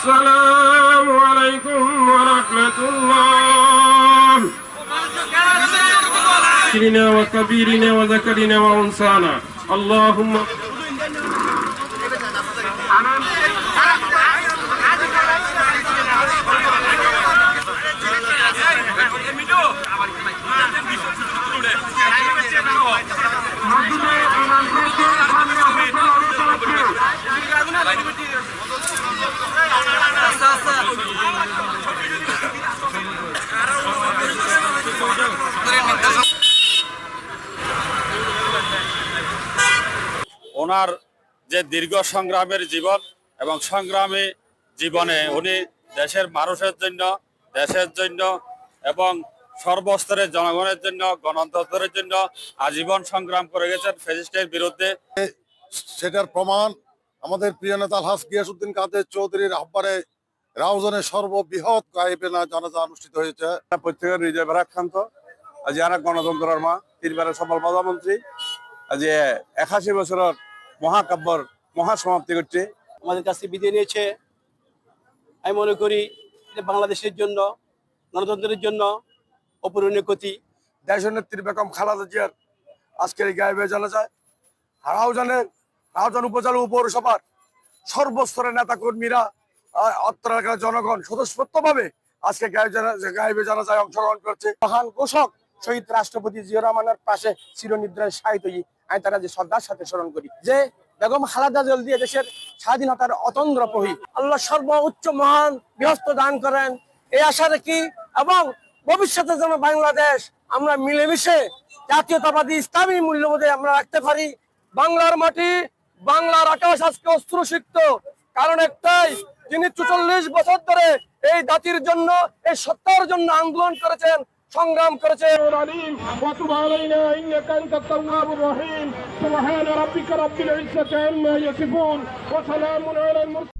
السلام عليكم ورحمة الله كبيرنا وكبيرنا وذكرنا وأنثانا اللهم ওনার যে দীর্ঘ সংগ্রামের জীবন এবং সংগ্রামী জীবনে উনি দেশের মানুষের জন্য, দেশের জন্য এবং সর্বস্তরের জনগণের জন্য, গণতন্ত্রের জন্য আজীবন সংগ্রাম করে গেছেন ফ্যাসিস্টের বিরুদ্ধে। সেটার প্রমাণ আমাদের প্রিয় নেতা আলহাজ গিয়াসউদ্দিন কাদের চৌধুরীর আহ্বানে রাউজানের সর্ববৃহৎ গায়েবে জানাজা অনুষ্ঠিত হয়েছে। প্রত্যেকের হৃদয় ভারাক্রান্ত। আজ আর গণতন্ত্রের মা, তিনবারের সফল প্রধানমন্ত্রী আজ 81 বছরের মহাকাব্যর মহাসমাপ্তি করছে। আমাদের কাছে বিদায় নিয়েছে। আমি মনে করি এটা বাংলাদেশের জন্য, গণতন্ত্রের জন্য অপূরণীয় ক্ষতি। দেশের নেত্রী বেগম খালেদা জিয়ার আজকের এই গায়েবে জানাজায় রাউজান উপজেলা পৌরসভার সর্বস্তরের নেতা কর্মীরা, অত্র এলাকার জনগণ স্বতঃস্ফূর্তভাবে আজকে গায়েবে জানাজায় অংশগ্রহণ করছে। মহান ঘোষক শহীদ রাষ্ট্রপতি জিয়া রহমানের পাশে চিরনিদ্রায় শায়িত আমি তারা যে শ্রদ্ধার সাথে স্মরণ করি যে বেগম খালেদা জিয়া দেশের স্বাধীনতার অতন্দ্র প্রহী। আল্লাহ সর্বোচ্চ মহান বৃহস্ত দান করেন এই আশা রাখি, এবং ভবিষ্যতে যেন বাংলাদেশ আমরা মিলেমিশে জাতীয়তাবাদী ইসলামী মূল্যবোধে আমরা রাখতে পারি। বাংলার মাটি, বাংলার আকাশ আজকে অস্ত্রসিক্ত, কারণ একটাই, যিনি 44 বছর ধরে এই জাতির জন্য, এই সত্তার জন্য আন্দোলন করেছেন, সংগ্রাম করেছেন। وتب علينا إنك أنت التواب الرحيم سبحان ربك رب العزة عما يصفون وسلام على المرسلين